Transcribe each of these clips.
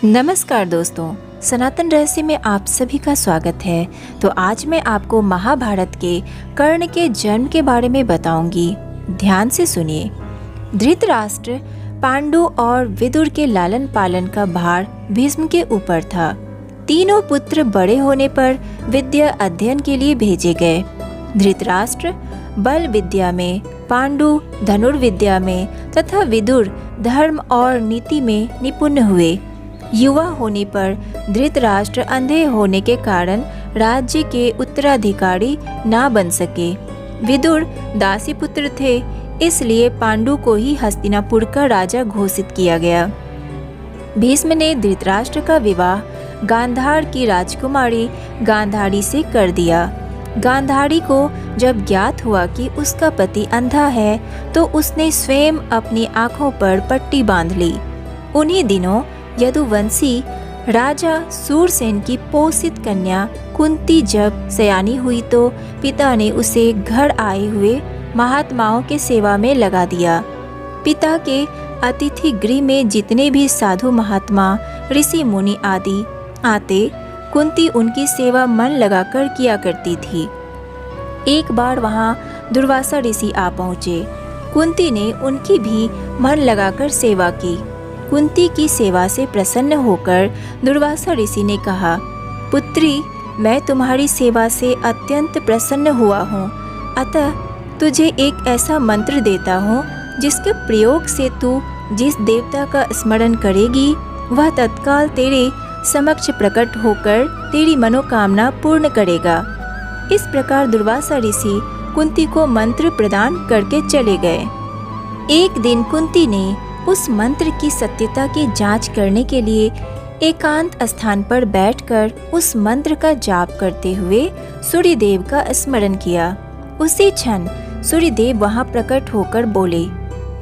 नमस्कार दोस्तों, सनातन रहस्य में आप सभी का स्वागत है। तो आज मैं आपको महाभारत के कर्ण के जन्म के बारे में बताऊंगी। ध्यान से सुनिए। धृतराष्ट्र, पांडु और विदुर के लालन पालन का भार भीष्म के ऊपर था। तीनों पुत्र बड़े होने पर विद्या अध्ययन के लिए भेजे गए। धृतराष्ट्र बल विद्या में, पांडु धनुर्विद्या में तथा विदुर धर्म और नीति में निपुण हुए। युवा होने पर धृतराष्ट्र अंधे होने के कारण राज्य के उत्तराधिकारी ना बन सके। विदुर दासी पुत्र थे, इसलिए पांडु को ही हस्तिनापुर का राजा घोषित किया गया। भीष्म ने धृतराष्ट्र का विवाह गांधार की राजकुमारी गांधारी से कर दिया। गांधारी को जब ज्ञात हुआ कि उसका पति अंधा है, तो उसने स्वयं अपनी आंखों पर पट्टी बांध ली। उन्हीं दिनों यदुवंशी राजा सूरसेन की पोषित कन्या कुंती जब सयानी हुई, तो पिता ने उसे घर आए हुए महात्माओं के सेवा में लगा दिया। पिता के अतिथि गृह में जितने भी साधु महात्मा, ऋषि मुनि आदि आते, कुंती उनकी सेवा मन लगाकर किया करती थी। एक बार वहां दुर्वासा ऋषि आ पहुँचे। कुंती ने उनकी भी मन लगाकर सेवा की। कुंती की सेवा से प्रसन्न होकर दुर्वासा ऋषि ने कहा, पुत्री, मैं तुम्हारी सेवा से अत्यंत प्रसन्न हुआ हूँ। अतः तुझे एक ऐसा मंत्र देता हूँ जिसके प्रयोग से तू जिस देवता का स्मरण करेगी, वह तत्काल तेरे समक्ष प्रकट होकर तेरी मनोकामना पूर्ण करेगा। इस प्रकार दुर्वासा ऋषि कुंती को मंत्र प्रदान करके चले गए। एक दिन कुंती ने उस मंत्र की सत्यता की जांच करने के लिए एकांत स्थान पर बैठकर उस मंत्र का जाप करते हुए सूर्यदेव का स्मरण किया। उसी क्षण सूर्यदेव वहां प्रकट होकर बोले,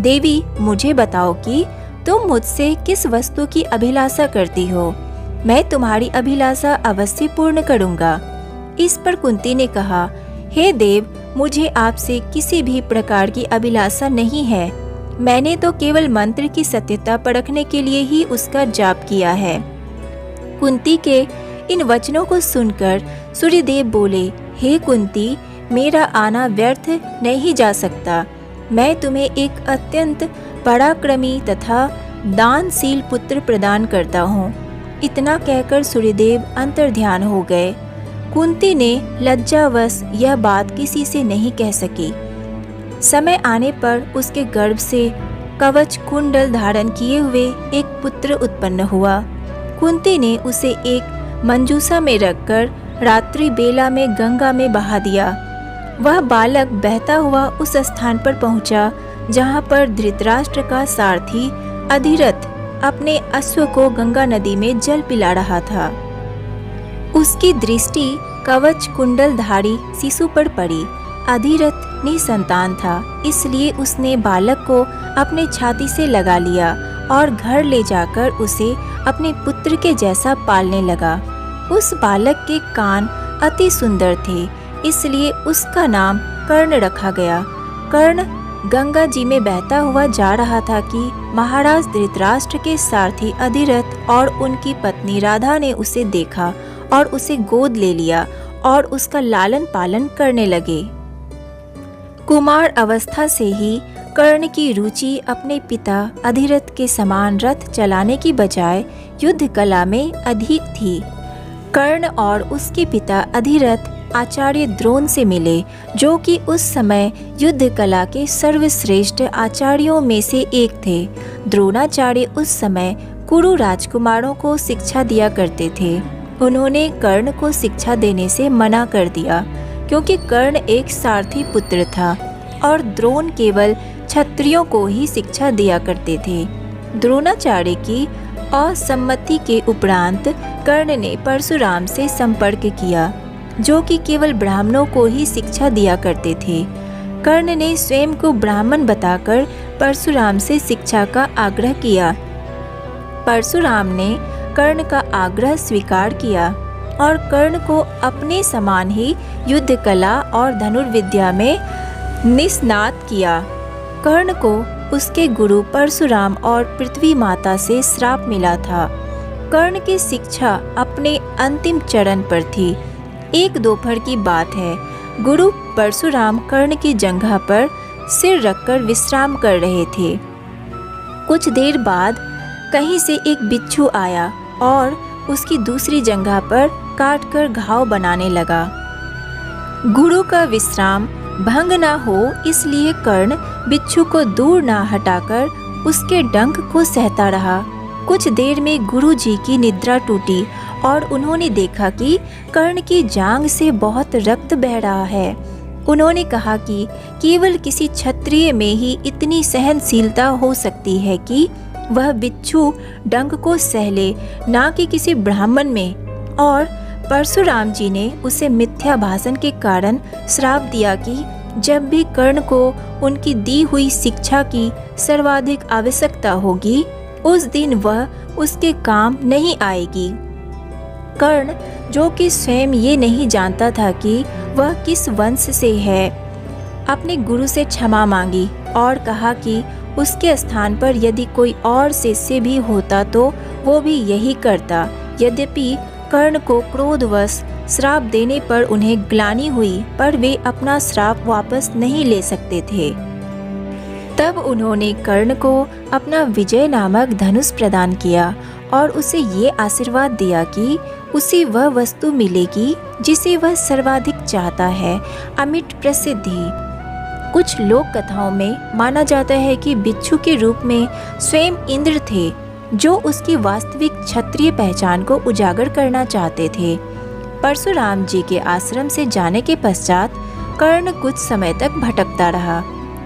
देवी, मुझे बताओ कि तुम मुझसे किस वस्तु की अभिलाषा करती हो। मैं तुम्हारी अभिलाषा अवश्य पूर्ण करूंगा। इस पर कुंती ने कहा, हे देव, मुझे आपसे किसी भी प्रकार की अभिलाषा नहीं है। मैंने तो केवल मंत्र की सत्यता परखने के लिए ही उसका जाप किया है। कुंती के इन वचनों को सुनकर सूर्यदेव बोले, हे कुंती, मेरा आना व्यर्थ नहीं जा सकता। मैं तुम्हें एक अत्यंत पराक्रमी तथा दानशील पुत्र प्रदान करता हूँ। इतना कहकर सूर्यदेव अंतर्ध्यान हो गए। कुंती ने लज्जावश यह बात किसी से नहीं कह सकी। समय आने पर उसके गर्भ से कवच कुंडल धारण किए हुए एक पुत्र उत्पन्न हुआ। कुंती ने उसे एक मंजूसा में रखकर रात्रि बेला में गंगा में बहा दिया। वह बालक बहता हुआ उस स्थान पर पहुंचा जहां पर धृतराष्ट्र का सारथी अधिरथ अपने अश्व को गंगा नदी में जल पिला रहा था। उसकी दृष्टि कवच कुंडलधारी शिशु पर पड़ी। अधिरथ निसंतान था, इसलिए उसने बालक को अपने छाती से लगा लिया और घर ले जाकर उसे अपने पुत्र के जैसा पालने लगा। उस बालक के कान अति सुंदर थे, इसलिए उसका नाम कर्ण रखा गया। कर्ण गंगा जी में बहता हुआ जा रहा था कि महाराज धृतराष्ट्र के सारथी अधिरथ और उनकी पत्नी राधा ने उसे देखा और उसे गोद ले लिया और उसका लालन पालन करने लगे। कुमार अवस्था से ही कर्ण की रुचि अपने पिता अधिरथ के समान रथ चलाने की बजाय युद्ध कला में अधिक थी। कर्ण और उसके पिता अधिरथ आचार्य द्रोण से मिले, जो कि उस समय युद्ध कला के सर्वश्रेष्ठ आचार्यों में से एक थे। द्रोणाचार्य उस समय कुरु राजकुमारों को शिक्षा दिया करते थे। उन्होंने कर्ण को शिक्षा देने से मना कर दिया, क्योंकि कर्ण एक सारथी पुत्र था और द्रोण केवल क्षत्रियों को ही शिक्षा दिया करते थे। द्रोणाचार्य की असम्मति के उपरांत कर्ण ने परशुराम से संपर्क किया, जो कि केवल ब्राह्मणों को ही शिक्षा दिया करते थे। कर्ण ने स्वयं को ब्राह्मण बताकर परशुराम से शिक्षा का आग्रह किया। परशुराम ने कर्ण का आग्रह स्वीकार किया और कर्ण को अपने समान ही युद्ध कला और धनुर्विद्या में निष्णात किया। कर्ण को उसके गुरु परशुराम और पृथ्वी माता से श्राप मिला था। कर्ण की शिक्षा अपने अंतिम चरण पर थी। एक दोपहर की बात है, गुरु परशुराम कर्ण की जंघा पर सिर रखकर विश्राम कर रहे थे। कुछ देर बाद कहीं से एक बिच्छू आया और उसकी दूसरी जंघा पर काटकर घाव बनाने लगा। गुरु का विश्राम भंग न हो इसलिए कर्ण बिच्छू को दूर न हटाकर उसके डंक को सहता रहा। कुछ देर में गुरु जी की निद्रा टूटी और उन्होंने देखा कि कर्ण की जांघ से बहुत रक्त बह रहा है। उन्होंने कहा कि केवल किसी क्षत्रिय में ही इतनी सहनशीलता हो सकती है कि वह बिच्छू डंक को सह ले, ना कि किसी ब्राह्मण में। और परशुराम जी ने उसे मिथ्या भाषण के कारण श्राप दिया कि जब भी कर्ण को उनकी दी हुई शिक्षा की सर्वाधिक आवश्यकता होगी, उस दिन वह उसके काम नहीं आएगी। कर्ण, जो कि स्वयं ये नहीं जानता था कि वह किस वंश से है, अपने गुरु से क्षमा मांगी और कहा कि उसके स्थान पर यदि कोई और शिष्य भी होता तो वो भी यही करता। यद्यपि कर्ण को क्रोधवश श्राप देने पर उन्हें ग्लानि हुई, पर वे अपना श्राप वापस नहीं ले सकते थे। तब उन्होंने कर्ण को अपना विजय नामक धनुष प्रदान किया और उसे ये आशीर्वाद दिया कि उसे वह वस्तु मिलेगी जिसे वह सर्वाधिक चाहता है, अमिट प्रसिद्धि। कुछ लोक कथाओं में माना जाता है कि बिच्छू के रूप में स्वयं इंद्र थे, जो उसकी वास्तविक क्षत्रिय पहचान को उजागर करना चाहते थे। परशुराम जी के आश्रम से जाने के पश्चात कर्ण कुछ समय तक भटकता रहा।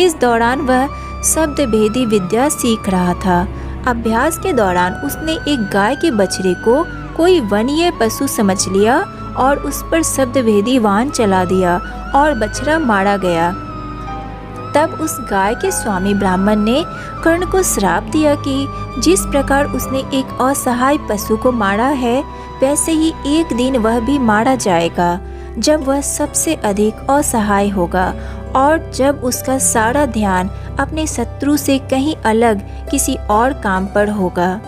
इस दौरान वह शब्द भेदी विद्या सीख रहा था। अभ्यास के दौरान उसने एक गाय के बछड़े को कोई वनीय पशु समझ लिया और उस पर शब्द भेदी वाहन चला दिया और बछड़ा मारा गया। तब उस गाय के स्वामी ब्राह्मण ने कर्ण को श्राप दिया कि जिस प्रकार उसने एक असहाय पशु को मारा है, वैसे ही एक दिन वह भी मारा जाएगा, जब वह सबसे अधिक असहाय होगा और जब उसका सारा ध्यान अपने शत्रु से कहीं अलग किसी और काम पर होगा।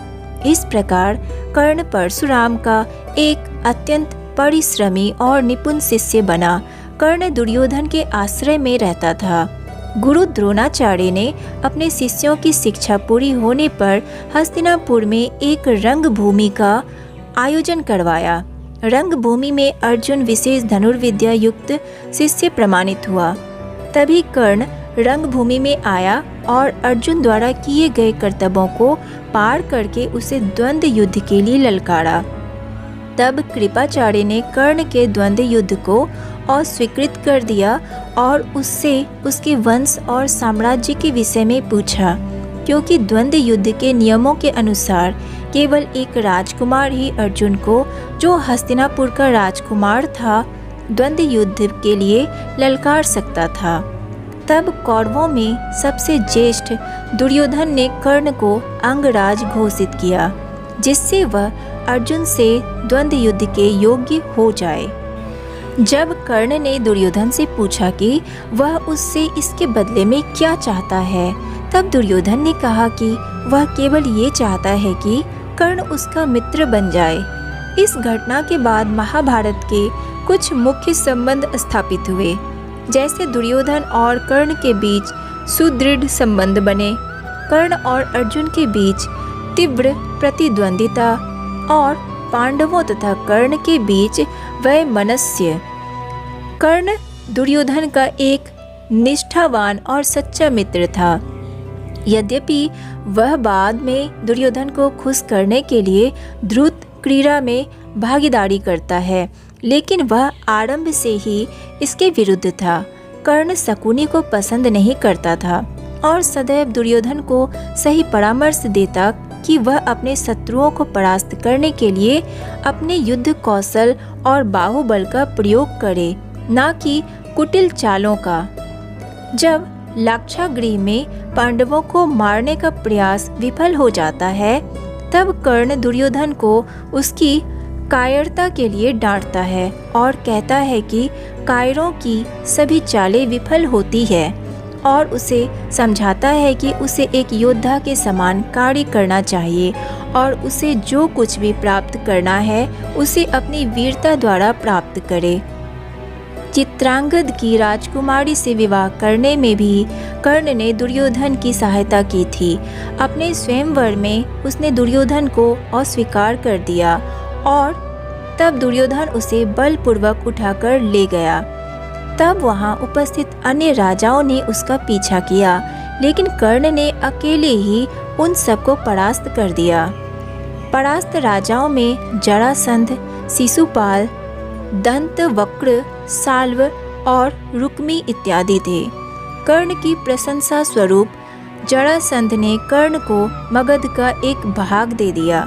इस प्रकार कर्ण परशुराम का एक अत्यंत परिश्रमी और निपुण शिष्य बना। कर्ण दुर्योधन के आश्रय में रहता था। गुरु द्रोणाचार्य ने अपने शिष्यों की शिक्षा पूरी होने पर हस्तिनापुर में एक रंगभूमि का आयोजन करवाया। रंगभूमि में अर्जुन विशेष धनुर्विद्या युक्त शिष्य प्रमाणित हुआ। तभी कर्ण रंगभूमि में आया और अर्जुन द्वारा किए गए कर्तव्यों को पार करके उसे द्वंद्व युद्ध के लिए ललकारा। तब कृपाचार्य ने कर्ण के द्वंद्व युद्ध को अस्वीकृत कर दिया और उससे उसके वंश और साम्राज्य के विषय में पूछा, क्योंकि द्वंद्व युद्ध के नियमों के अनुसार केवल एक राजकुमार ही अर्जुन को, जो हस्तिनापुर का राजकुमार था, द्वंद्व युद्ध के लिए ललकार सकता था। तब कौरवों में सबसे ज्येष्ठ दुर्योधन ने कर्ण को अंगराज घोषित किया, जिससे वह अर्जुन से द्वंद्व युद्ध के योग्य हो जाए। जब कर्ण ने दुर्योधन से पूछा कि वह उससे इसके बदले में क्या चाहता है, तब दुर्योधन ने कहा कि वह केवल ये चाहता है कि कर्ण उसका मित्र बन जाए। इस घटना के बाद महाभारत के कुछ मुख्य संबंध स्थापित हुए, जैसे दुर्योधन और कर्ण के बीच सुदृढ़ संबंध बने। कर्ण और अर्जुन के बीच तीव्र प्रतिद्वंदिता और पांडवों तथा कर्ण के बीच वैमनस्य। कर्ण दुर्योधन का एक निष्ठावान और सच्चा मित्र था। यद्यपि वह बाद में दुर्योधन को खुश करने के लिए द्रुत क्रीड़ा में भागीदारी करता है, लेकिन वह आरंभ से ही इसके विरुद्ध था। कर्ण शकुनी को पसंद नहीं करता था और सदैव दुर्योधन को सही परामर्श देता कि वह अपने शत्रुओं को परास्त करने के लिए अपने युद्ध कौशल और बाहुबल का प्रयोग करे, न कि कुटिल चालों का। जब लाक्षागृह में पांडवों को मारने का प्रयास विफल हो जाता है, तब कर्ण दुर्योधन को उसकी कायरता के लिए डांटता है और कहता है कि कायरों की सभी चालें विफल होती है और उसे समझाता है कि उसे एक योद्धा के समान कार्य करना चाहिए और उसे जो कुछ भी प्राप्त करना है उसे अपनी वीरता द्वारा प्राप्त करे। चित्रांगद की राजकुमारी से विवाह करने में भी कर्ण ने दुर्योधन की सहायता की थी। अपने स्वयंवर में उसने दुर्योधन को अस्वीकार कर दिया और तब दुर्योधन उसे बलपूर्वक उठाकर ले गया। तब वहां उपस्थित अन्य राजाओं ने उसका पीछा किया, लेकिन कर्ण ने अकेले ही उन सबको परास्त कर दिया। परास्त राजाओं में जरासंध, शिशुपाल, दंतवक्र, साल्व और रुक्मी इत्यादि थे। कर्ण की प्रशंसा स्वरूप जरासंध ने कर्ण को मगध का एक भाग दे दिया।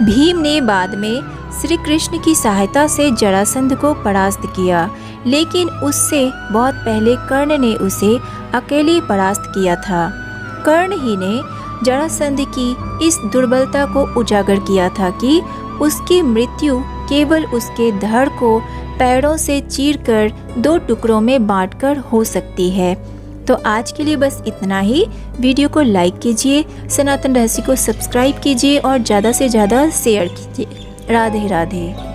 भीम ने बाद में श्री कृष्ण की सहायता से जरासंध को परास्त किया, लेकिन उससे बहुत पहले कर्ण ने उसे अकेले परास्त किया था। कर्ण ही ने जरासंध की इस दुर्बलता को उजागर किया था कि उसकी मृत्यु केवल उसके धड़ को पैरों से चीरकर 2 टुकड़ों में बांटकर हो सकती है। तो आज के लिए बस इतना ही। वीडियो को लाइक कीजिए, सनातन रहस्य को सब्सक्राइब कीजिए और ज़्यादा से ज़्यादा शेयर कीजिए। राधे राधे।